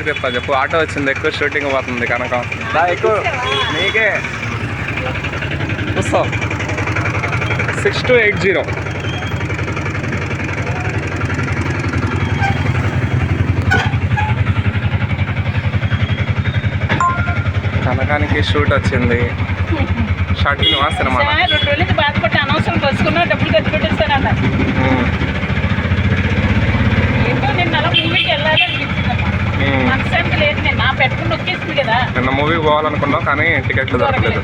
చెప్తా చెప్పు. ఆటో వచ్చింది, ఎక్కువ షూటింగ్ పోతుంది కనకం. ఎక్కువ నీకే చూస్తావు. 6280 కనకానికి షూట్ వచ్చింది. Short film cinema. 2 రోజులకి బాధపట్టి అనవసరం బస్సుకున్నా డబ్బులు ఖర్చు పెట్టేస్తానన్న. ఏంటో నేను అలా మూవీకి వెళ్ళాలి అనిపించిందమ్మా. మనశ్శాంతి లేదు. నేను నా పెట్టుకుని నొక్కేస్తుంది కదా. నిన్న మూవీకి పోవాలనుకున్నావు కానీ టికెట్లు దొరకలేదు.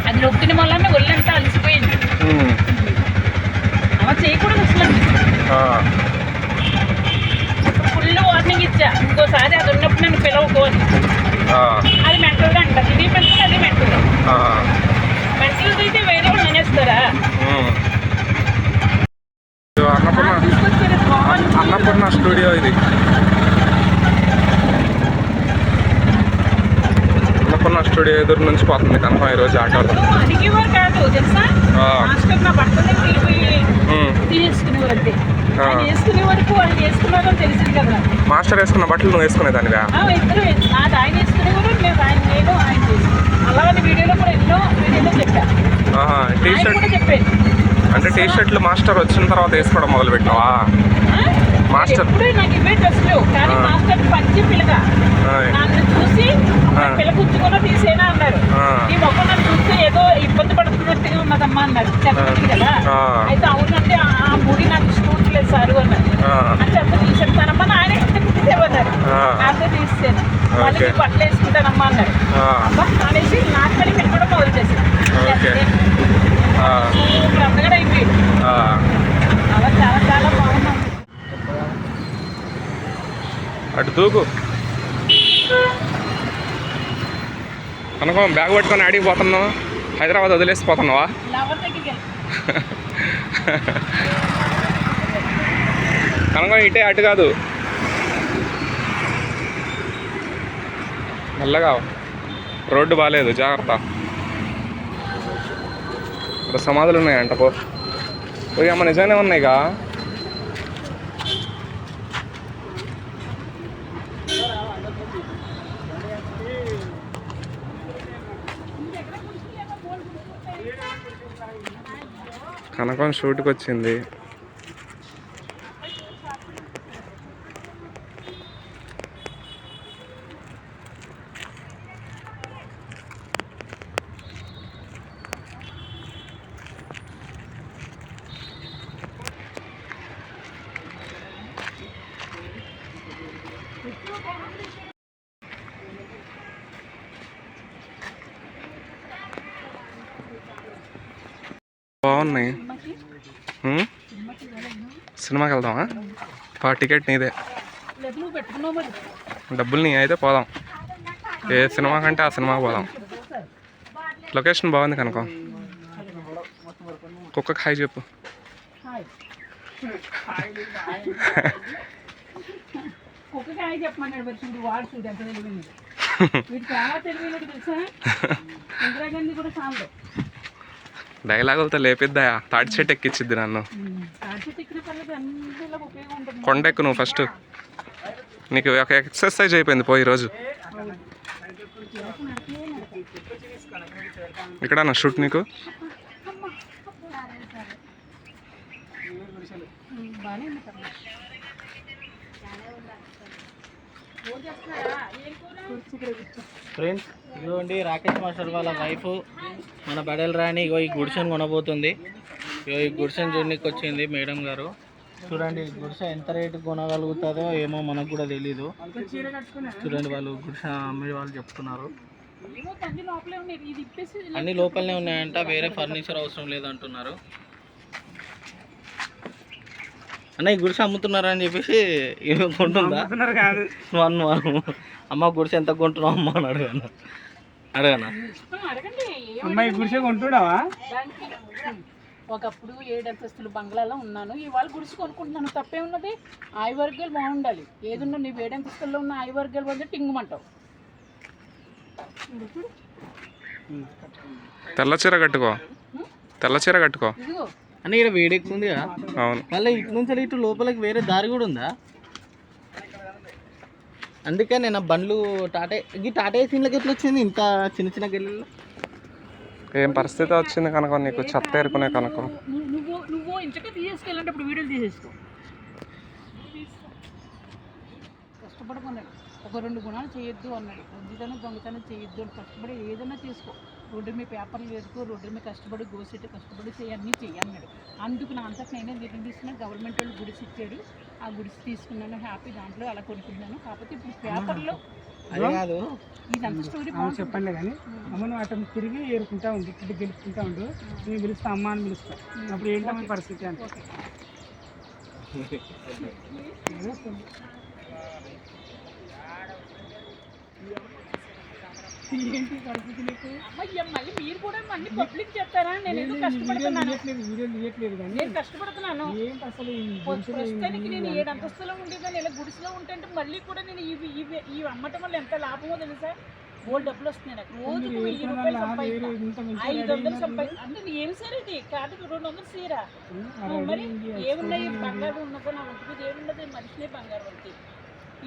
అది నొక్కిన వల్ల ఒళ్ళంతా అలసిపోయింది. అలా చేయకూడదు అసలు. ఫుల్ వార్నింగ్ ఇచ్చా, ఇంకోసారి అది ఉన్నప్పుడు నన్ను పిలవకోవాలి. అది మెంటల్గా అంటారు. ఇది మెంటల్, అది మెంటల్. మెంటల్ అయితే వేరే వాళ్ళు అనేస్తారా? అన్నపూర్ణ స్టూడియో ఇది. అన్నపూర్ణ స్టూడియో ఎదురు నుంచి పోతుంది కనుక ఈరోజు ఆటోలో. అడిగేవారు కాదు తెలుసా, మాస్టర్ నా బట్టలు వెళ్ళిపోయి తీసుకునేవారు. అంతే వేసుకునే వరకు వాళ్ళు వేసుకున్నారని తెలిసింది కదా. మాస్టర్ వేసుకున్న బట్టలు నువ్వు వేసుకునేదానివా? ఇద్దరు అది ఆయన వేసుకునేవారు, నేను ఆయన అలాగే వీడియోలో కూడా ఎన్నో వీడియోలో చెప్పాను. టీ షర్ట్ చెప్పాను. అంటే టీ షర్ట్లు మాస్టర్ వచ్చిన తర్వాత వేసుకోవడం మొదలు పెట్టినావా? మాస్టర్ నాకు ఇవే డ్రెస్సులు కానీ మాస్టర్ పంచి పిల్లగా నన్ను చూసి పిల్లకుచ్చుకున్నా తీసేనా అన్నారు. ఈ మొక్క నన్ను చూస్తే ఏదో ఇబ్బంది పడుతున్నట్టుగా ఉన్నదమ్మా అన్నారు. చెప్పలేదు కదా. అయితే అవునంటే ఆ ముడి నాకు ఇష్టం లేదు సారు అన్నారు. అంటే అంత తీసేస్తానమ్మా ఆయన తీసేవన్నారు. అంతే తీసేసాను. మళ్ళీ బట్టలు వేసుకుంటానమ్మా అన్నారు. అబ్బా అనేసి నాకు కలిపి వెళ్ళడం మొదలు చేశాను. అందగడ అయిపోయింది. అలా చాలా చాలా బాగున్నాం. అటు దూకు కనుక బ్యాగ్ పట్టుకొని ఆడికి పోతున్నావు. హైదరాబాద్ వదిలేసిపోతున్నావా? కనుక ఇటే అటు కాదు, మెల్లగా. రోడ్డు బాగాలేదు, జాగ్రత్త. ఇక్కడ సమాధులు ఉన్నాయంట. పోయి అమ్మ నిజంగానే ఉన్నాయిగా. కనకం షూట్కి వచ్చింది. బాగున్నాయి. సినిమాకి వెళ్దామా? టికెట్ నీదే, డబ్బులు నీ అయితే పోదాం. ఏ సినిమా కంటే ఆ సినిమాకి పోదాం. లొకేషన్ బాగుంది కనుక. కుక్కకి హాయ్ చెప్పు. డైలాగులతో లేపిద్దా? తాటి చెట్టు ఎక్కిచ్చిద్ది నన్ను. కొండ ఎక్కు నువ్వు ఫస్ట్. నీకు ఒక ఎక్సర్సైజ్ అయిపోయింది పోయి రోజు. ఇక్కడ నా షూట్ నీకు. ఫ్రెండ్స్ ఇదిగోండి రాకేష్ మాస్టర్ వాళ్ళ వైఫ్ మన బడల్ రాణి ఇగో ఈ గుడిసెను కొనబోతుంది. ఇగో ఈ గుడిసెను చూడడానికి వచ్చింది మేడం గారు. చూడండి ఈ గుడిసె ఎంత రేటు కొనగలుగుతుందో ఏమో మనకు కూడా తెలీదు. చూడండి వాళ్ళు గుడిసె అమ్మే వాళ్ళు చెప్తున్నారు. అన్ని లోపలనే ఉన్నాయంట, వేరే ఫర్నిచర్ అవసరం లేదంటున్నారు. అన్న ఈ గుడిసె అమ్ముతున్నారా అని చెప్పేసి కొంటుందా? అమ్మ గుడిసె ఎంత కొంటున్నావు అమ్మ అని అడగనా? అమ్మాయి గుడిసె కొంటున్నావా? ఒకప్పుడు 7 అంతస్తులు బంగ్లాలో ఉన్నాను, ఇవాళ గుడిసె కొనుక్కుంటున్నాను. తప్పే ఉన్నది? ఆయువర్గాలు బాగుండాలి. ఏదున్నా నీ 7 అంతస్తుల్లో ఉన్న ఆయువర్గాలు వద్ద టింగుమంటావు. తెల్ల చీర కట్టుకో, తెల్ల చీర కట్టుకో. అని ఇక్కడ వేడెక్కుంది కదా. అవును. మళ్ళీ ఇటు నుంచి ఇటు లోపలికి వేరే దారి కూడా ఉందా? అందుకే నేను ఆ బండ్లు టాటా ఏసీలకి ఎట్లా వచ్చింది ఇంత చిన్న చిన్న గల్లీలో? ఏం పరిస్థితి వచ్చింది కనుక నీకు చెత్త ఏరుకునే కనుక. నువ్వు ఇంచక తీసేసుకెళ్ళంటే ఇప్పుడు వీడియోలు తీసేసుకో. కష్టపడమన్నాడు, ఒక 2 గుణాలు చేయొద్దు అన్నాడు. మంచితనం దొంగతనం చేయొద్దు అని కష్టపడి ఏదైనా చేసుకో. రోడ్డు మీద పేపర్లు వేసుకో, రోడ్డు మీద కష్టపడి గోసెట్టు కష్టపడి అన్నీ చెయ్యి అన్నాడు. అందుకు నా అంతకు నేనే నిర్ణయం తీసుకున్నాను. గవర్నమెంట్ వాళ్ళు గుడిసి ఇచ్చాడు, ఆ గుడిసి తీసుకున్నాను, హ్యాపీ దాంట్లో అలా కొనుక్కున్నాను. కాకపోతే ఇప్పుడు పేపర్లో అది కాదు, ఇదంతా స్టోరీ చెప్పండి కానీ అమ్మను అతను తిరిగి ఏరుకుంటా ఉండు, ఇటు గెలుపుకుంటా ఉండు. నేను పిలుస్తా అమ్మ అని పిలుస్తా. అప్పుడు ఏంటమ్మా పరిస్థితి అంటే ఏంటి పరిస్థితి నీకు? అమ్మయ్య, మళ్ళీ మీరు కూడా మళ్ళీ పబ్లిక్ చెప్తారా? నేను ఏదో కష్టపడుతున్నాను, వీడియోలు తీయట్లేదు కానీ నేను కష్టపడుతున్నాను. ఏంటి అసలు ప్రస్తుతానికి నేను 7 అంతస్తులో ఉండేదాన్ని, ఇలా గుడిసెలో ఉంటే మళ్ళీ కూడా నేను ఇవి అమ్మటం వల్ల ఎంత లాభమో తెలుసా? బోల్ డబ్బులు వస్తున్నాయి నాకు. రోజుకు 1000 రూపాయలు సంపాదిస్తాను, 500 సంపాదిస్తాను. అంటే నేను ఏమి సార్ ఇది కాటికి 200 సీరా. మరి ఏమున్నాయి? బంగారం ఉన్నదో నా ఒంటి మీద ఏమున్నది? మనిషినే బంగారం వంటి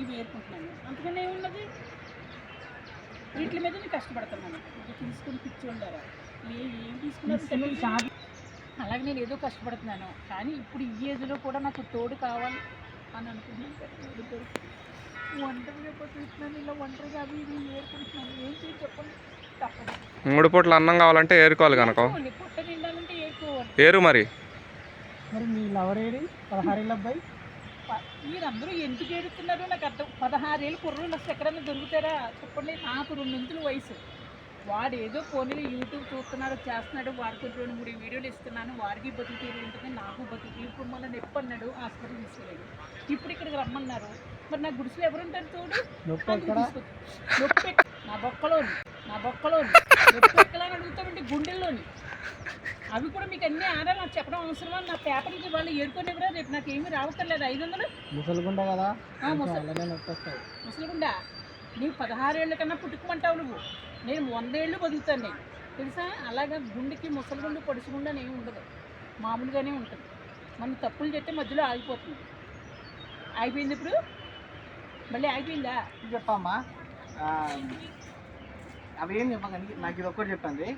ఇవి ఏరుకుంటున్నాను. అందుకని ఏమున్నది? వీటి మీద నేను కష్టపడుతున్నాను. తీసుకుని పిచ్చి ఉండారా? ఏం తీసుకున్నారు? అలాగే నేను ఏదో కష్టపడుతున్నాను, కానీ ఇప్పుడు ఈ ఏజ్లో కూడా నాకు తోడు కావాలి అని అనుకుంటున్నాను. ఒంటరిగా పోతున్నాను, ఇలా ఒంటరిగా అవి ఇవి ఏరుకుంటున్నాను. ఏం చేసి చెప్పండి, తప్పదు. 3 పూట్ల అన్నం కావాలంటే ఏరుకోవాలి కనుక. పొట్ట నిండాలంటే ఏరుకోవాలి. ఏరు మరి మీ లవర్ ఏడి 16 ఏళ్ళ అబ్బాయి? మీరందరూ ఎందుకు ఏడుతున్నారు నాకు అర్థం. 16 ఏళ్ళు కుర్రోళ్ళు అసలు ఎక్కడన్నా దొరుకుతారా చెప్పండి? నాకు 2 వయసు. వాడు ఏదో ఫోన్లో యూట్యూబ్ చూస్తున్నాడు, చేస్తున్నాడు. వాడికి 2-3 వీడియోలు ఇస్తున్నాను, వాడికి బతుకు తీరు ఉంటుంది, నాకు బతుకు. ఇప్పుడు మన నొప్పి అన్నాడు, హాస్పిటల్ తీసుకెళ్ళాడు. ఇప్పుడు ఇక్కడికి రమ్మన్నారు. మరి నా గుడిసెలో ఎవరుంటారు తోడు? నొప్పి నా బొక్కలోని నొప్పి ఎక్కలని అడుగుతామంటే గుండెల్లోని. అవి కూడా మీకు అన్నీ ఆడాలి, నాకు చెప్పడం అవసరమా? నా పేపర్కి వాళ్ళు ఏడుకొని ఎవరా? రేపు నాకు ఏమీ రావక్కర్లేదు. 500 ముసలిగుండ కదా, ముసలిగుండా. నీవు 16 ఏళ్ళ కన్నా పుట్టుకోమంటావు నువ్వు. నేను 100 ఏళ్ళు బతుకుతాను నేను, తెలుసా? అలాగా గుండెకి ముసలిగుండు పొడుచుగుండా ఏమి ఉండదు, మామూలుగానే ఉంటుంది. మనం తప్పులు చెప్తే మధ్యలో ఆగిపోతుంది. అయిపోయింది ఇప్పుడు, మళ్ళీ అయిపోయిందా? చెప్పమ్మా. అవి ఏం చెప్పకండి, నాకు ఇది ఒక్కటి చెప్పండి.